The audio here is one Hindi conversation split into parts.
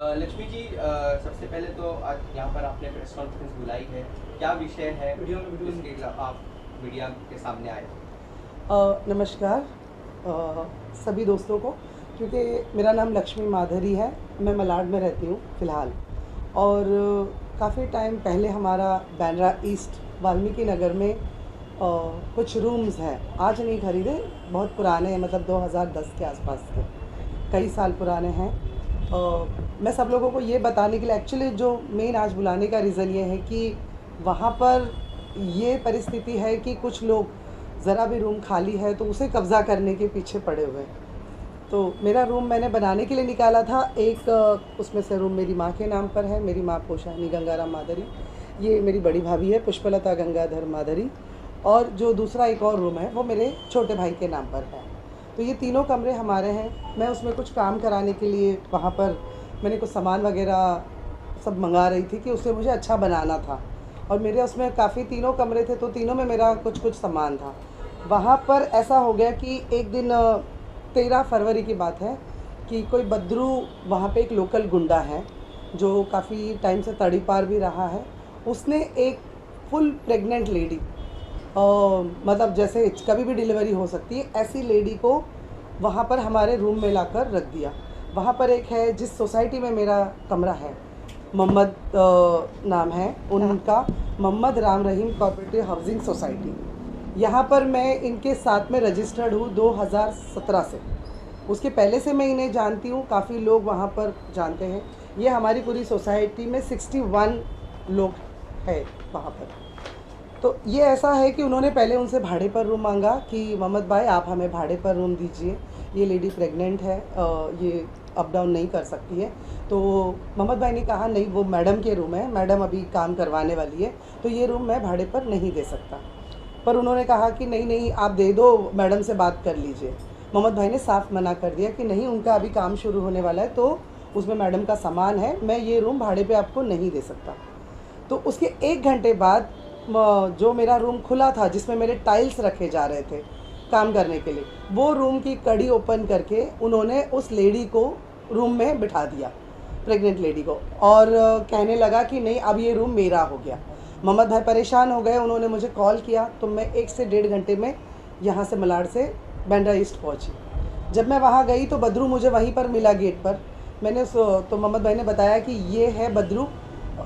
लक्ष्मी जी, सबसे पहले तो आज यहाँ पर आपने प्रेस कॉन्फ्रेंस बुलाई है, क्या विषय है उसके आप मीडिया के सामने आए? नमस्कार सभी दोस्तों को। क्योंकि मेरा नाम लक्ष्मी माधरी है, मैं मलाड में रहती हूँ फ़िलहाल। और काफ़ी टाइम पहले हमारा बांद्रा ईस्ट वाल्मीकि नगर में कुछ रूम्स हैं, आज नहीं खरीदे, बहुत पुराने हैं, मतलब 2010 के आसपास के, कई साल पुराने हैं। मैं सब लोगों को ये बताने के लिए, एक्चुअली जो मेन आज बुलाने का रीज़न ये है कि वहाँ पर ये परिस्थिति है कि कुछ लोग ज़रा भी रूम खाली है तो उसे कब्ज़ा करने के पीछे पड़े हुए हैं। तो मेरा रूम मैंने बनाने के लिए निकाला था। एक उसमें से रूम मेरी माँ के नाम पर है, मेरी माँ पोषानी गंगाराम माधरी, ये मेरी बड़ी भाभी है पुष्पलता गंगाधर माधरी, और जो दूसरा एक और रूम है वो मेरे छोटे भाई के नाम पर है। तो ये तीनों कमरे हमारे हैं। मैं उसमें कुछ काम कराने के लिए वहाँ पर मैंने कुछ सामान वगैरह सब मंगा रही थी कि उसे मुझे अच्छा बनाना था, और मेरे उसमें काफ़ी तीनों कमरे थे तो तीनों में मेरा कुछ कुछ सामान था। वहाँ पर ऐसा हो गया कि एक दिन 13 फरवरी की बात है कि कोई बद्रू, वहाँ पे एक लोकल गुंडा है जो काफ़ी टाइम से तड़ीपार भी रहा है, उसने एक फुल प्रेग्नेंट लेडी, मतलब जैसे कभी भी डिलीवरी हो सकती है ऐसी लेडी को वहाँ पर हमारे रूम में लाकर रख दिया। वहाँ पर एक है, जिस सोसाइटी में मेरा कमरा है, मोहम्मद नाम है उनका, Mohammad Ram Rahim cooperative housing society. यहाँ पर मैं इनके साथ में रजिस्टर्ड हूँ 2017 से। उसके पहले से मैं इन्हें जानती हूँ, काफ़ी लोग वहाँ पर जानते हैं। ये हमारी पूरी सोसाइटी में 61 लोग हैं वहाँ पर। तो ये ऐसा है कि उन्होंने पहले उनसे भाड़े पर रूम मांगा कि मोहम्मद भाई आप हमें भाड़े पर रूम दीजिए, ये लेडी प्रेग्नेंट है, ये अप डाउन नहीं कर सकती है। तो मोहम्मद भाई ने कहा नहीं, वो मैडम के रूम है, मैडम अभी काम करवाने वाली है, तो ये रूम मैं भाड़े पर नहीं दे सकता। पर उन्होंने कहा कि नहीं नहीं आप दे दो, मैडम से बात कर लीजिए। मोहम्मद भाई ने साफ मना कर दिया कि नहीं, उनका अभी काम शुरू होने वाला है तो उसमें मैडम का सामान है, मैं ये रूम भाड़े पे आपको नहीं दे सकता। तो उसके 1 घंटे बाद जो मेरा रूम खुला था जिसमें मेरे टाइल्स रखे जा रहे थे काम करने के लिए, वो रूम की कड़ी ओपन करके उन्होंने उस लेडी को रूम में बिठा दिया, प्रेग्नेंट लेडी को, और कहने लगा कि नहीं अब ये रूम मेरा हो गया। मोहम्मद भाई परेशान हो गए, उन्होंने मुझे कॉल किया, तो मैं 1 से 1.5 घंटे में यहाँ से मलाड से बांद्रा ईस्ट पहुँची। जब मैं वहाँ गई तो बद्रू मुझे वहीं पर मिला गेट पर। मैंने तो मोहम्मद भाई ने बताया कि ये है बद्रू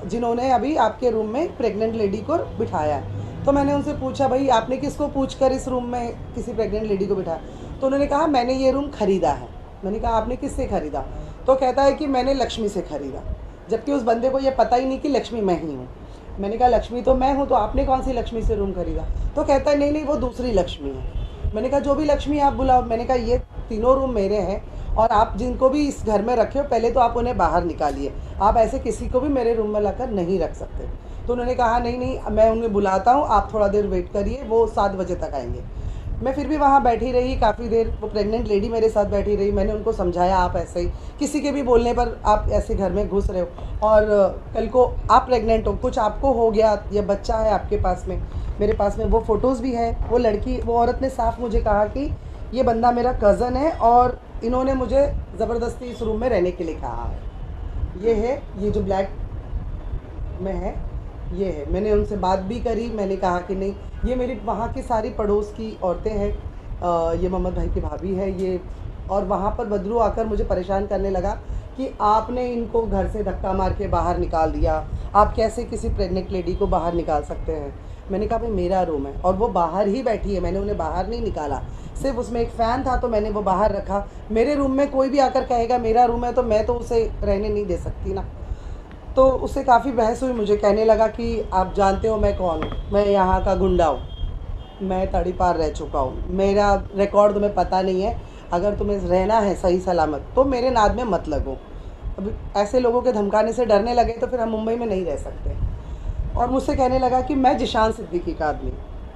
जिन्होंने अभी आपके रूम में प्रेग्नेंट लेडी को बिठाया है। तो मैंने उनसे पूछा भाई आपने किसको पूछकर इस रूम में किसी प्रेग्नेंट लेडी को बिठाया? तो उन्होंने कहा मैंने ये रूम ख़रीदा है। मैंने कहा आपने किससे ख़रीदा? तो कहता है कि मैंने लक्ष्मी से ख़रीदा, जबकि उस बंदे को ये पता ही नहीं कि लक्ष्मी मैं ही हूँ। मैंने कहा लक्ष्मी तो मैं हूँ, तो आपने कौन सी लक्ष्मी से रूम ख़रीदा? तो कहता है नहीं नहीं वो दूसरी लक्ष्मी है। मैंने कहा जो भी लक्ष्मी आप बुलाओ। मैंने कहा ये तीनों रूम मेरे हैं, और आप जिनको भी इस घर में रखे हो पहले तो आप उन्हें बाहर निकालिए, आप ऐसे किसी को भी मेरे रूम में लाकर नहीं रख सकते। तो उन्होंने कहा नहीं नहीं मैं उन्हें बुलाता हूँ, आप थोड़ा देर वेट करिए, वो 7 बजे तक आएंगे। मैं फिर भी वहाँ बैठी रही काफ़ी देर, वो प्रेग्नेंट लेडी मेरे साथ बैठी रही। मैंने उनको समझाया आप ऐसे ही किसी के भी बोलने पर आप ऐसे घर में घुस रहे हो, और कल को आप प्रेग्नेंट हो, कुछ आपको हो गया या बच्चा है आपके पास में, मेरे पास में वो फ़ोटोज़ भी हैं। वो लड़की, वो औरत ने साफ मुझे कहा कि ये बंदा मेरा कज़न है और इन्होंने मुझे ज़बरदस्ती इस रूम में रहने के लिए कहा है। ये है, ये जो ब्लैक में है ये है। मैंने उनसे बात भी करी, मैंने कहा कि नहीं, ये मेरी वहाँ की सारी पड़ोस की औरतें हैं, ये मोहम्मद भाई की भाभी है ये। और वहाँ पर बदरू आकर मुझे परेशान करने लगा कि आपने इनको घर से धक्का मार के बाहर निकाल दिया, आप कैसे किसी प्रेग्नेंट लेडी को बाहर निकाल सकते हैं? मैंने कहा भाई मेरा रूम है और वो बाहर ही बैठी है, मैंने उन्हें बाहर नहीं निकाला, सिर्फ उसमें एक फ़ैन था तो मैंने वो बाहर रखा। मेरे रूम में कोई भी आकर कहेगा मेरा रूम है तो मैं तो उसे रहने नहीं दे सकती ना। तो उससे काफ़ी बहस हुई, मुझे कहने लगा कि आप जानते हो मैं कौन हूँ, मैं यहाँ का गुंडा हूँ, मैं तड़ीपार रह चुका हूँ, मेरा रिकॉर्ड तुम्हें पता नहीं है, अगर तुम्हें रहना है सही सलामत तो मेरे नाद में मत लगो। अब ऐसे लोगों के धमकाने से डरने लगे तो फिर हम मुंबई में नहीं रह सकते। और मुझसे कहने लगा कि मैं जिशान सिद्दीकी का आदमी,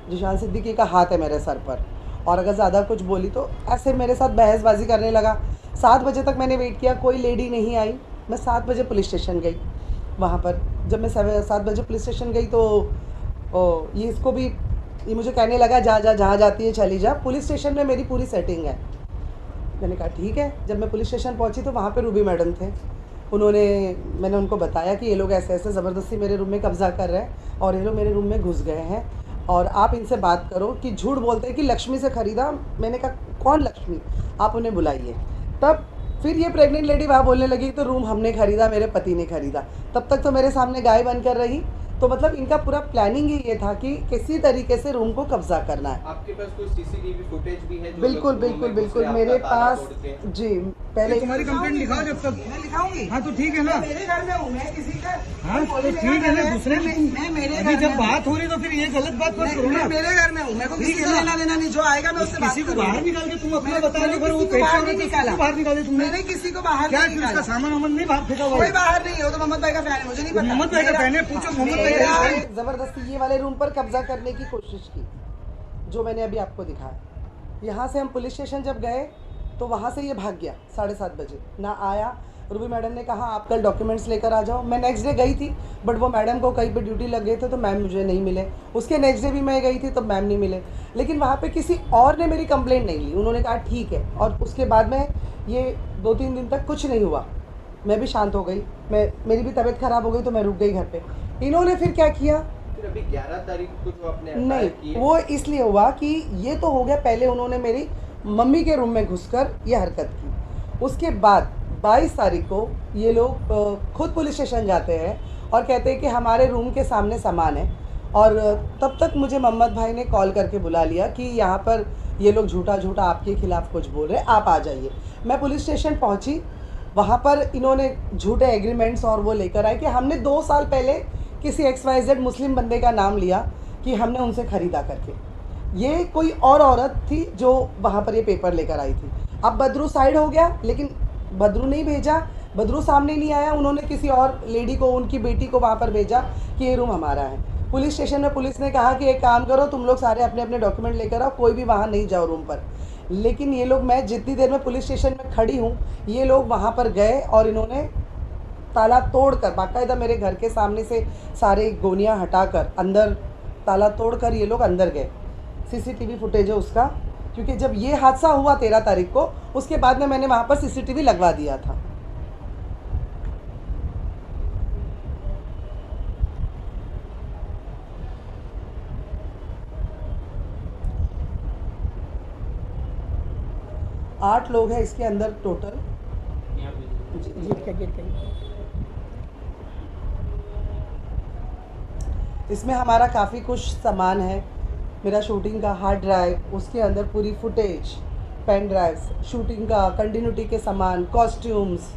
जिशान सिद्दीकी का हाथ है मेरे सर पर, और अगर ज़्यादा कुछ बोली तो ऐसे मेरे साथ बहसबाजी करने लगा। 7 बजे तक मैंने वेट किया, कोई लेडी नहीं आई। मैं 7 बजे पुलिस स्टेशन गई। वहाँ पर जब मैं 7 बजे पुलिस स्टेशन गई तो ये इसको भी, ये मुझे कहने लगा जा जा, जहाँ जाती है चली जा, पुलिस स्टेशन में मेरी पूरी सेटिंग है। मैंने कहा ठीक है। जब मैं पुलिस स्टेशन पहुँची तो वहाँ पे रूबी मैडम थे। मैंने उनको बताया कि ये लोग ऐसे ऐसे ज़बरदस्ती मेरे रूम में कब्ज़ा कर रहे हैं और ये लोग मेरे रूम में घुस गए हैं और आप इनसे बात करो कि झूठ बोलते हैं कि लक्ष्मी से ख़रीदा। मैंने कहा कौन लक्ष्मी, आप उन्हें बुलाइए। तब फिर ये प्रेग्नेंट लेडी वहाँ बोलने लगी तो रूम हमने ख़रीदा, मेरे पति ने ख़रीदा। तब तक तो मेरे सामने गाय बनकर रही। तो मतलब इनका पूरा प्लानिंग ही ये था कि किसी तरीके से रूम को कब्जा करना है। आपके पास कोई सीसीटीवी फुटेज भी है? बिल्कुल बिल्कुल बिल्कुल मेरे पास जी। पहले तुम्हारी कंप्लेंट लिखाओ जब तक। मैं लिखाऊंगी। हाँ तो ठीक है ना, मेरे घर में हूँ मैं, किसी का हाँ तो ठीक है ना, दूसरे मैं मेरे अभी घर जब में बात हो रही तो फिर ये गलत बात मत करो ना। मैं मेरे घर में हूँ, मेरे को किसी ठीक है का ना। लेना देना नहीं। जो आएगा मैं उससे बात किसी को करूंगी। बाहर निकाल के तुम अपना बता मैंने दो, वो किसी को पेट बाहर से नहीं औरत निकाला। को बाहर निकाले तुमने। मैंने किसी को बाहर क्या नहीं फिर उसका निकाला। सामान वामान नहीं बाहर फेंका हुआ कोई है? बाहर नहीं हो तो मोहम्मद भाई का फैन है, मुझे नहीं पता। मोहम्मद भाई का फैन है, पूछो मोहम्मद भाई का फैन है। जबरदस्ती ये वाले रूम पर कब्जा करने की कोशिश की, जो मैंने अभी आपको दिखाया। यहाँ से हम पुलिस स्टेशन जब गए तो वहाँ से ये भाग गया 7:30 बजे, ना आया। रूबी मैडम ने कहा आप कल डॉक्यूमेंट्स लेकर आ जाओ। मैं नेक्स्ट डे गई थी बट वो मैडम को कहीं पे ड्यूटी लग गए थे तो मैम मुझे नहीं मिले। उसके नेक्स्ट डे भी मैं गई थी तो मैम नहीं मिले। लेकिन वहाँ पे किसी और ने मेरी कंप्लेंट नहीं ली, उन्होंने कहा ठीक है। और उसके बाद में ये 2-3 दिन तक कुछ नहीं हुआ, मैं भी शांत हो गई। मेरी भी तबीयत ख़राब हो गई तो मैं रुक गई घर पे। इन्होंने फिर क्या किया, फिर अभी 11 तारीख को जो आपने नहीं किए, वो इसलिए हुआ कि ये तो हो गया, पहले उन्होंने मेरी मम्मी के रूम में घुसकर ये हरकत की। उसके बाद 22 तारीख को ये लोग खुद पुलिस स्टेशन जाते हैं और कहते हैं कि हमारे रूम के सामने सामान है। और तब तक मुझे मोहम्मद भाई ने कॉल करके बुला लिया कि यहाँ पर ये लोग झूठा झूठा आपके खिलाफ़ कुछ बोल रहे हैं, आप आ जाइए। मैं पुलिस स्टेशन पहुँची, वहाँ पर इन्होंने झूठे एग्रीमेंट्स और वो लेकर आए कि हमने 2 साल पहले किसी XYZ मुस्लिम बंदे का नाम लिया कि हमने उनसे ख़रीदा करके। ये कोई और औरत थी जो वहाँ पर ये पेपर लेकर आई थी। अब बदरू साइड हो गया, लेकिन बदरू नहीं भेजा, बदरू सामने नहीं आया। उन्होंने किसी और लेडी को, उनकी बेटी को वहाँ पर भेजा कि ये रूम हमारा है। पुलिस स्टेशन में पुलिस ने कहा कि एक काम करो, तुम लोग सारे अपने अपने डॉक्यूमेंट लेकर आओ, कोई भी वहाँ नहीं जाओ रूम पर। लेकिन ये लोग, मैं जितनी देर में पुलिस स्टेशन में खड़ी हूँ, ये लोग वहाँ पर गए और इन्होंने ताला तोड़कर, बाकायदा मेरे घर के सामने से सारे गोनियाँ हटाकर अंदर ताला तोड़कर ये लोग अंदर गए। CCTV फुटेज है उसका, क्योंकि जब ये हादसा हुआ 13 तारीख को, उसके बाद में मैंने वहाँ पर CCTV लगवा दिया था। आठ लोग हैं इसके अंदर टोटल। इसमें हमारा काफ़ी कुछ सामान है। मेरा शूटिंग का हार्ड ड्राइव, उसके अंदर पूरी फुटेज, पेन ड्राइव्स, शूटिंग का कंटिन्यूटी के सामान, कॉस्ट्यूम्स,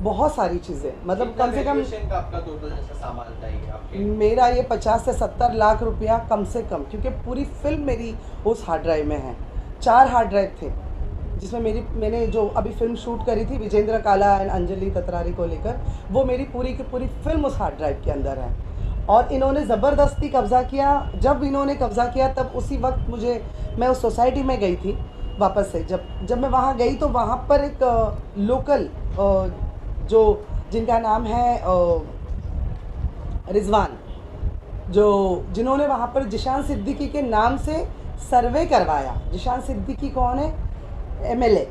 बहुत सारी चीज़ें। मतलब कम से कम का आपका टोटल जैसा सामान था ये आपके? मेरा ये 50 से 70 लाख रुपया कम से कम, क्योंकि पूरी फिल्म मेरी उस हार्ड ड्राइव में है। 4 हार्ड ड्राइव थे जिसमें मैंने जो अभी फिल्म शूट करी थी विजेंद्र काला एंड अंजलि ततरारी को लेकर, वो मेरी पूरी की पूरी फिल्म उस हार्ड ड्राइव के अंदर है। और इन्होंने ज़बरदस्ती कब्ज़ा किया। जब इन्होंने कब्ज़ा किया तब उसी वक्त मैं उस सोसाइटी में गई थी वापस से। जब मैं वहाँ गई तो वहाँ पर एक लोकल जो जिनका नाम है रिजवान, जिन्होंने वहाँ पर जिशान सिद्दीकी के नाम से सर्वे करवाया। जिशान सिद्दीकी कौन है? MLA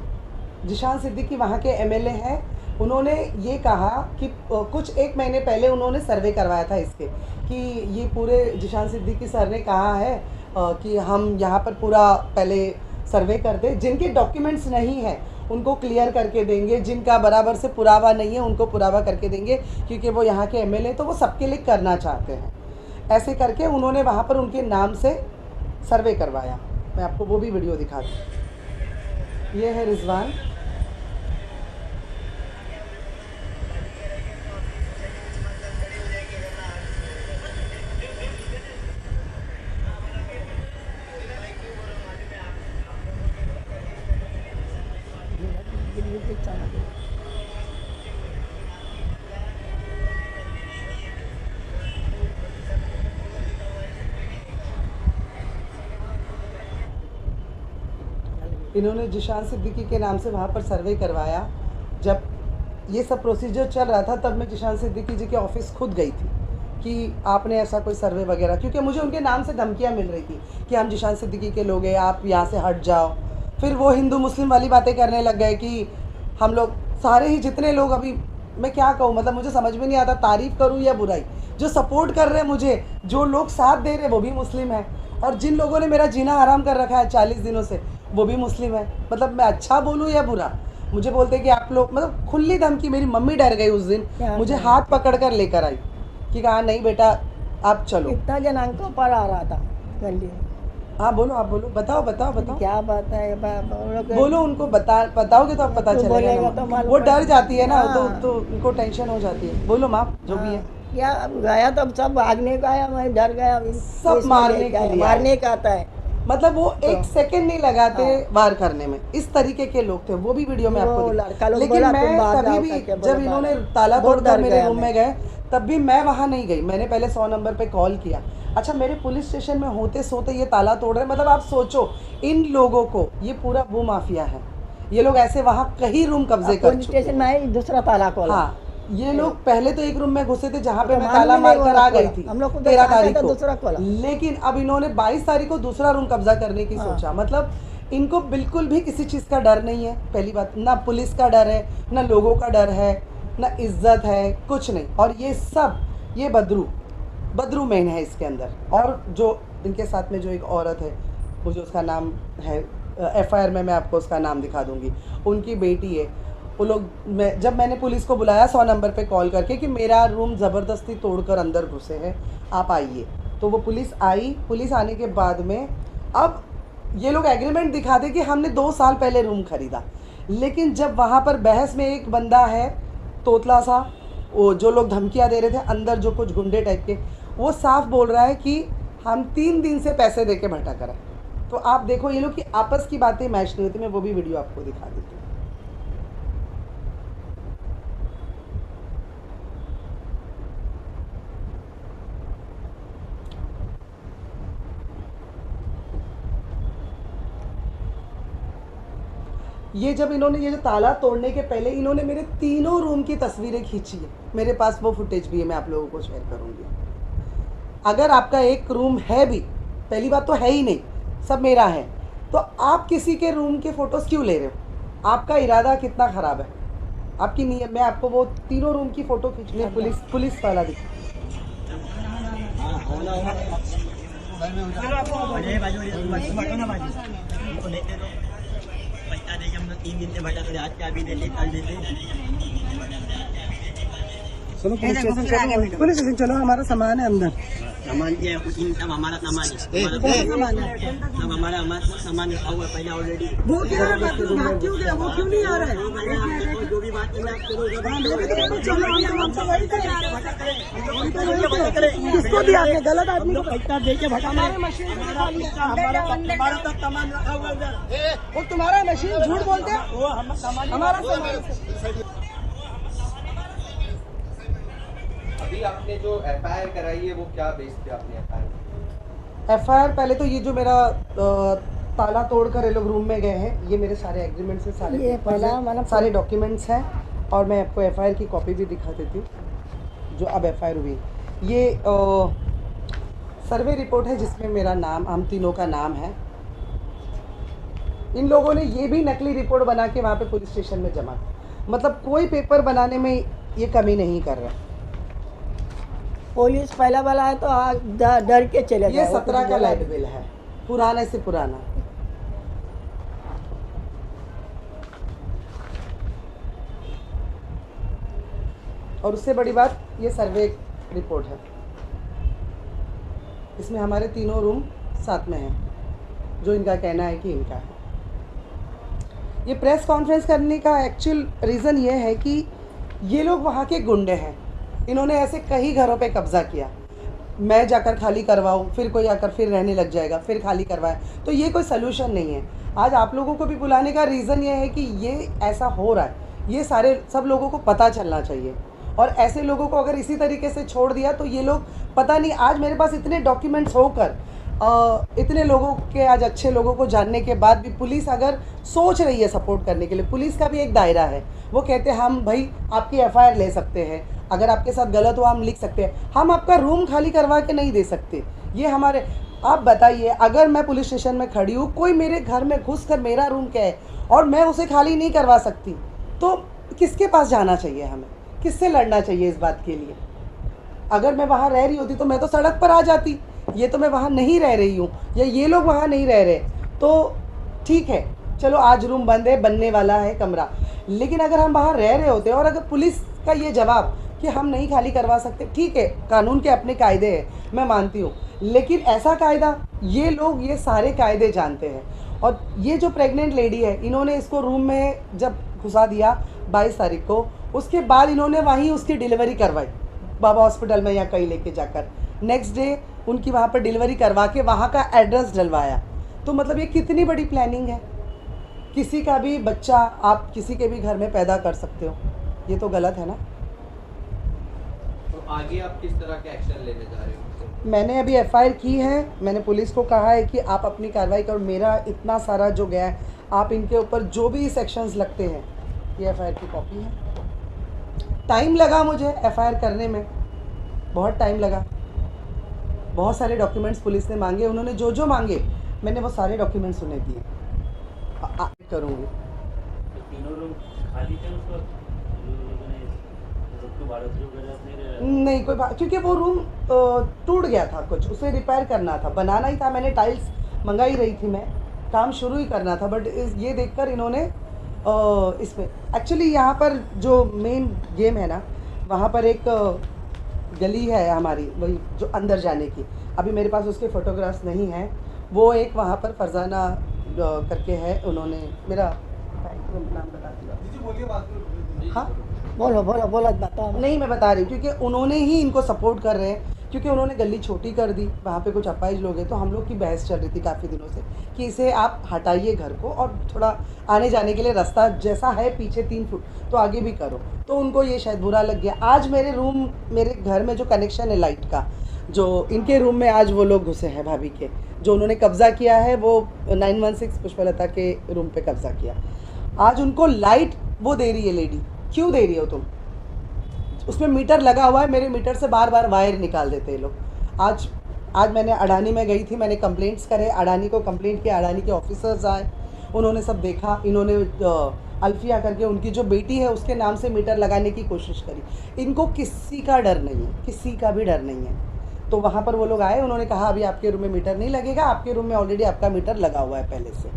जिशान सिद्दीकी वहाँ के MLA हैं। उन्होंने ये कहा कि कुछ 1 महीने पहले उन्होंने सर्वे करवाया था इसके, कि ये पूरे जिशान सिद्दीकी सर ने कहा है कि हम यहाँ पर पूरा पहले सर्वे कर दें, जिनके डॉक्यूमेंट्स नहीं हैं उनको क्लियर करके देंगे, जिनका बराबर से पुरावा नहीं है उनको पुरावा करके देंगे, क्योंकि वो यहाँ के MLA तो वो सबके लिए करना चाहते हैं। ऐसे करके उन्होंने वहाँ पर उनके नाम से सर्वे करवाया। मैं आपको वो भी वीडियो दिखा दूँ। ये है रिजवान। इन्होंने जिशान सिद्दीकी के नाम से वहाँ पर सर्वे करवाया। जब ये सब प्रोसीजर चल रहा था तब मैं जिशान सिद्दीकी जी के ऑफिस खुद गई थी कि आपने ऐसा कोई सर्वे वगैरह, क्योंकि मुझे उनके नाम से धमकियाँ मिल रही थी कि हम जिशान सिद्दीकी के लोग हैं, आप यहाँ से हट जाओ। फिर वो हिंदू मुस्लिम वाली बातें करने लग गए कि हम लोग सारे ही जितने लोग अभी मैं क्या कहूँ, मतलब मुझे समझ में नहीं आता तारीफ़ करूँ या बुराई। जो सपोर्ट कर रहे हैं मुझे, जो लोग साथ दे रहे हैं वो भी मुस्लिम है, और जिन लोगों ने मेरा जीना हराम कर रखा है 40 दिनों से वो भी मुस्लिम है। मतलब मैं अच्छा बोलूँ या बुरा, मुझे बोलते कि आप लोग, मतलब खुली धमकी। मेरी मम्मी डर गई उस दिन, मुझे हाथ पकड़ कर लेकर आई कि कहा नहीं बेटा आप चलो। कितना जनांकों पर आ रहा था गली में। हाँ बोलो, आप बोलो, बताओ बताओ बताओ, क्या बात है बोलो उनको, बताओगे तो अब पता चलेगा बोलेगा ना। तो मालूम वो डर जाती है ना, हाँ। तो उनको टेंशन हो जाती है। बोलो माँ, जो भी है। क्या अब गया तो सब भागने का आया, मैं डर गया। सब मारने के लिए मारने का आता है। मतलब वो एक सेकंड नहीं लगाते वार करने में, इस तरीके के लोग थे। वो भी वीडियो में आपको लड़का लोग लेकिन बोला, मैं तुम बाहर तभी जाओ भी करके जब बोला इन्होंने बाहर। ताला बहुत तोड़कर डर मेरे गया रूम मैं। में गए, तब भी मैं वहाँ नहीं गई। मैंने पहले 100 नंबर पे कॉल किया। अच्छा, मेरे पुलिस स्टेशन में होते सोते ये ताला तोड़ रहे हैं। मतलब आप सोचो, इन लोगों को, ये पूरा वो माफिया है। ये लोग ऐसे वहाँ कहीं रूम कब्जे कर पुलिस चुके स्टेशन में आई, दूसरा ताला खोला। हाँ, ये लोग पहले तो एक रूम में घुसे थे जहाँ पे तो मैं मालूम ताला ही नहीं मार कर वो आ गई खोला। थी हम लोग को 13 बताया तारीख था को। दूसरा खोला। लेकिन अब इन्होंने 22 तारीख को दूसरा रूम कब्जा करने की सोचा। मतलब इनको बिल्कुल भी किसी चीज़ का डर नहीं है। पहली बात, ना पुलिस का डर है, ना लोगों का डर है, ना इज्जत है, कुछ नहीं। और ये सब, ये बदरू मेन है इसके अंदर। और जो इनके साथ में जो एक औरत है, मुझे उसका नाम है, FIR में मैं आपको उसका नाम दिखा दूंगी, उनकी बेटी है। वो लोग, जब मैंने पुलिस को बुलाया 100 नंबर पे कॉल करके कि मेरा रूम ज़बरदस्ती तोड़कर अंदर घुसे हैं, आप आइए, तो वो पुलिस आई। पुलिस आने के बाद में अब ये लोग एग्रीमेंट दिखाते कि हमने 2 साल पहले रूम खरीदा। लेकिन जब वहाँ पर बहस में एक बंदा है तोतला सा, वो जो लोग धमकियाँ दे रहे थे अंदर, जो कुछ गुंडे टाइप के, वो साफ बोल रहा है कि हम 3 दिन से पैसे दे के भटक रहे हैं। तो आप देखो, ये लोग की आपस की बातें मैच नहीं होती। मैं वो भी वीडियो आपको दिखा देती हूँ। ये जब इन्होंने ये जो ताला तोड़ने के पहले इन्होंने मेरे तीनों रूम की तस्वीरें खींची है। मेरे पास वो फुटेज भी है, मैं आप लोगों को शेयर करूंगी। अगर आपका एक रूम है भी, पहली बात तो है ही नहीं, सब मेरा है, तो आप किसी के रूम के फोटोज क्यों ले रहे हो? आपका इरादा कितना ख़राब है, आपकी नीयत। मैं आपको वो तीनों रूम की फ़ोटो खींचने पुलिस वाला दिखा। पैसा देके हम लोग 3 दिन से भटक रहे, आज क्या भी देते, कल देते। चलो पुलिस स्टेशन चलो, हमारा सामान है अंदर। सामान क्या है, सब हमारा सामान है, सब हमारा सामान रखा हुआ है पहले ऑलरेडी। वो क्यों गया? वो क्यों नहीं आ रहा है? जो भी बात करना है आप करो। किसको दिया आपने? गलत आदमी को। पैसा देके भटक हमारे मशीन हमारा तक सामान रखा हुआ है उधर। वो तुम्हारा मशीन झूठ बोलते हैं। वो हम सामान हमारा सामान। अभी आपने जो FIR कराई है वो क्या बेस पे आपने FIR? पहले तो ये जो मेरा ताला तोड़कर ये लोग रूम में गए हैं, ये मेरे सारे एग्रीमेंट्स हैं, सारे ये papers पहला हैं, मतलब सारे डॉक्यूमेंट्स हैं। और मैं आपको FIR की कॉपी भी दिखा देती हूँ जो अब FIR हुई। ये सर्वे रिपोर्ट है जिसमें मेरा नाम, हम तीनों का नाम है। इन लोगों ने ये भी नकली रिपोर्ट बना के वहाँ पे पुलिस स्टेशन में जमा, मतलब कोई पेपर बनाने में ये कमी नहीं कर रहा। पुलिस पहला वाला है तो डर के चले ये 17 का लाइट बिल है, पुराने से पुराना। और उससे बड़ी बात, ये सर्वे रिपोर्ट है, इसमें हमारे तीनों रूम साथ में हैं, जो इनका कहना है कि इनका है। ये प्रेस कॉन्फ्रेंस करने का एक्चुअल रीज़न ये है कि ये लोग वहाँ के गुंडे हैं। इन्होंने ऐसे कई घरों पे कब्जा किया। मैं जाकर खाली करवाऊँ, फिर कोई आकर फिर रहने लग जाएगा, फिर खाली करवाए, तो ये कोई सलूशन नहीं है। आज आप लोगों को भी बुलाने का रीज़न ये है कि ये ऐसा हो रहा है, ये सब लोगों को पता चलना चाहिए। और ऐसे लोगों को अगर इसी तरीके से छोड़ दिया तो ये लोग, पता नहीं, आज मेरे पास इतने डॉक्यूमेंट्स होकर, इतने लोगों के, आज अच्छे लोगों को जानने के बाद भी पुलिस अगर सोच रही है सपोर्ट करने के लिए, पुलिस का भी एक दायरा है। वो कहते हैं हम भाई आपकी FIR ले सकते हैं, अगर आपके साथ गलत हो हम लिख सकते हैं, हम आपका रूम खाली करवा के नहीं दे सकते। ये हमारे, आप बताइए, अगर मैं पुलिस स्टेशन में खड़ी हूँ, कोई मेरे घर में घुस कर मेरा रूम क्या है और मैं उसे खाली नहीं करवा सकती, तो किसके पास जाना चाहिए हमें? किससे लड़ना चाहिए इस बात के लिए? अगर मैं वहाँ रह रही होती तो मैं तो सड़क पर आ जाती। ये तो मैं वहाँ नहीं रह रही हूँ, या ये लोग वहाँ नहीं रह रहे, तो ठीक है, चलो आज रूम बंद है, बनने वाला है कमरा। लेकिन अगर हम वहाँ रह रहे होते और अगर पुलिस का ये जवाब कि हम नहीं खाली करवा सकते, ठीक है, कानून के अपने कायदे हैं, मैं मानती हूँ, लेकिन ऐसा कायदा, ये लोग ये सारे कायदे जानते हैं। और ये जो प्रेग्नेंट लेडी है, इन्होंने इसको रूम में जब घुसा दिया 22 तारीख को, उसके बाद इन्होंने वहीं उसकी डिलीवरी करवाई बाबा हॉस्पिटल में या कहीं लेके जाकर। नेक्स्ट डे उनकी वहाँ पर डिलीवरी करवा के वहाँ का एड्रेस डलवाया। तो मतलब ये कितनी बड़ी प्लानिंग है। किसी का भी बच्चा आप किसी के भी घर में पैदा कर सकते हो, ये तो गलत है ना। तो आगे आप किस तरह के एक्शन लेने जा रहे हो? मैंने अभी एफआईआर की है, मैंने पुलिस को कहा है कि आप अपनी कार्रवाई करो। मेरा इतना सारा जो गया है, आप इनके ऊपर जो भी सेक्शंस लगते हैं, ये एफआईआर की कॉपी है। टाइम लगा मुझे एफआईआर करने में, बहुत टाइम लगा। बहुत सारे डॉक्यूमेंट्स पुलिस ने मांगे, उन्होंने जो जो मांगे मैंने वो सारे डॉक्यूमेंट्स उन्हें दिए। करूँगी। तीनों रूम खाली थे उस वक्त, नहीं कोई बात, क्योंकि वो रूम टूट गया था, कुछ उसे रिपेयर करना था, बनाना ही था। मैंने टाइल्स मंगा ही रही थी, मैं काम शुरू ही करना था। बट ये देखकर इन्होंने इसमें एक्चुअली यहाँ पर जो मेन गेम है ना, वहाँ पर एक गली है हमारी, वही जो अंदर जाने की। अभी मेरे पास उसके फ़ोटोग्राफ्स नहीं हैं। वो एक वहाँ पर फरजाना करके है, उन्होंने मेरा नाम बता दिया। हाँ बोलो बोलो बोलो बताओ। नहीं मैं बता रही हूँ, क्योंकि उन्होंने ही इनको सपोर्ट कर रहे हैं, क्योंकि उन्होंने गली छोटी कर दी। वहाँ पे कुछ अपाहिज लोग हैं, तो हम लोग की बहस चल रही थी काफ़ी दिनों से कि इसे आप हटाइए घर को, और थोड़ा आने जाने के लिए रास्ता जैसा है पीछे 3 फुट तो आगे भी करो। तो उनको ये शायद बुरा लग गया। आज मेरे घर में जो कनेक्शन है लाइट का, जो इनके रूम में आज वो लोग घुसे हैं, भाभी के, जो उन्होंने कब्ज़ा किया है, वो 916 पुष्पलता के रूम पे कब्ज़ा किया। आज उनको लाइट वो दे रही है लेडी। क्यों दे रही हो तुम? उसमें मीटर लगा हुआ है, मेरे मीटर से बार बार वायर निकाल देते हैं लोग। आज मैंने अडानी में गई थी, मैंने कंप्लेंट्स करे, अडानी को कंप्लेंट किया, अडानी के ऑफिसर्स आए, उन्होंने सब देखा। इन्होंने अल्फिया करके उनकी जो बेटी है उसके नाम से मीटर लगाने की कोशिश करी। इनको किसी का डर नहीं है, किसी का भी डर नहीं है। तो वहाँ पर वो लोग आए, उन्होंने कहा अभी आपके रूम में मीटर नहीं लगेगा, आपके रूम में ऑलरेडी आपका मीटर लगा हुआ है पहले से।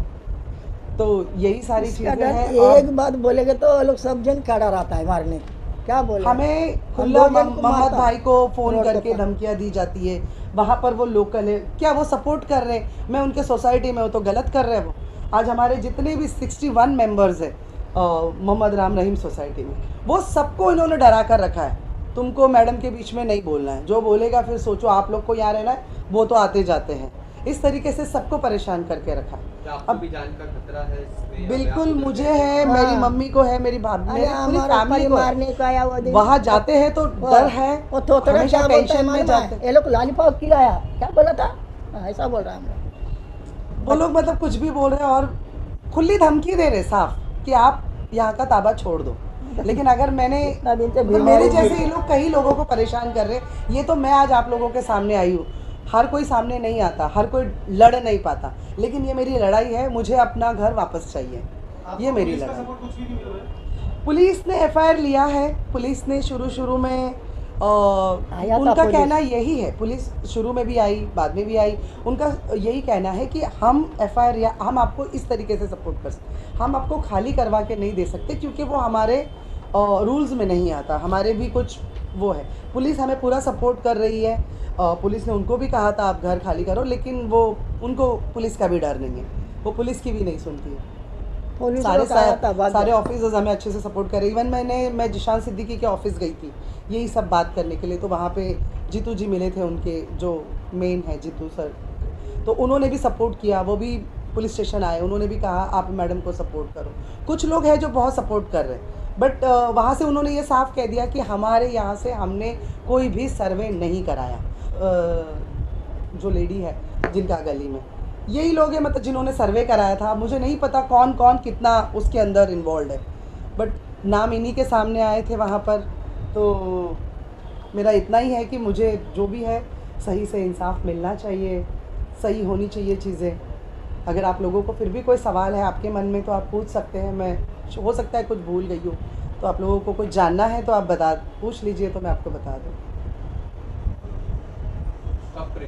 तो यही सारी चीज़ें हैं। एक बात बोलेगे तो लोग सब जन खड़ा रहता है मारने। क्या बोले? हमें खुला मोहम्मद भाई को फ़ोन करके धमकियाँ दी जाती है। वहाँ पर वो लोकल है, क्या वो सपोर्ट कर रहे हैं? मैं उनके सोसाइटी में हूँ तो गलत कर रहे हैं वो। आज हमारे जितने भी 61 मेंबर्स हैं मोहम्मद राम रहीम सोसाइटी में, वो सबको इन्होंने डरा कर रखा है। तुमको मैडम के बीच में नहीं बोलना है, जो बोलेगा फिर सोचो आप लोग को यहाँ रहना है, वो तो आते जाते हैं। इस तरीके से सबको परेशान करके रखा है। आपको भी जान का खतरा है इसमें? बिल्कुल मुझे है, मेरी मम्मी को है, मेरी भाभी, मेरी पूरी फैमिली को मारने का आया वो दिन। वहाँ जाते हैं तो डर है, वो तो हमेशा टेंशन में जाते हैं। ये लोग लॉलीपॉप खिलाया, क्या बोला था? ऐसा बोल रहा है। वो लोग मतलब कुछ भी बोल रहे हैं और खुली धमकी दे रहे साफ कि आप यहाँ का ताबा छोड़ दो। लेकिन अगर मेरे जैसे ये लोग कई लोगों को परेशान कर रहे, ये तो मैं आज आप लोगों के सामने आई हूँ। हर कोई सामने नहीं आता, हर कोई लड़ नहीं पाता, लेकिन ये मेरी लड़ाई है। मुझे अपना घर वापस चाहिए, ये मेरी लड़ाई। पुलिस ने एफआईआर लिया है। पुलिस ने शुरू में उनका कहना यही है, पुलिस शुरू में भी आई, बाद में भी आई, उनका यही कहना है कि हम एफआईआर या हम आपको इस तरीके से सपोर्ट कर सकते, हम आपको खाली करवा के नहीं दे सकते, क्योंकि वो हमारे रूल्स में नहीं आता, हमारे भी कुछ वो है। पुलिस हमें पूरा सपोर्ट कर रही है। पुलिस ने उनको भी कहा था आप घर खाली करो, लेकिन वो उनको पुलिस का भी डर नहीं है, वो पुलिस की भी नहीं सुनती है। सारे ऑफिसर्स हमें अच्छे से सपोर्ट कर रहे। इवन मैं जिशान सिद्दीकी के ऑफिस गई थी यही सब बात करने के लिए, तो वहाँ पे जीतू जी मिले थे, उनके जो मेन है जीतू सर, तो उन्होंने भी सपोर्ट किया। वो भी पुलिस स्टेशन आए, उन्होंने भी कहा आप मैडम को सपोर्ट करो। कुछ लोग हैं जो बहुत सपोर्ट कर रहे हैं, बट वहाँ से उन्होंने ये साफ कह दिया कि हमारे यहाँ से हमने कोई भी सर्वे नहीं कराया। जो लेडी है जिनका गली में, यही लोग हैं मतलब जिन्होंने सर्वे कराया था। मुझे नहीं पता कौन कौन कितना उसके अंदर इन्वॉल्व है, बट नाम इन्हीं के सामने आए थे वहाँ पर। तो मेरा इतना ही है कि मुझे जो भी है सही से इंसाफ मिलना चाहिए, सही होनी चाहिए चीज़ें। अगर आप लोगों को फिर भी कोई सवाल है आपके मन में तो आप पूछ सकते हैं, मैं हो सकता है कुछ भूल गई हूँ तो आप लोगों को कुछ जानना है तो आप पूछ लीजिए तो मैं आपको बता दूँ। कब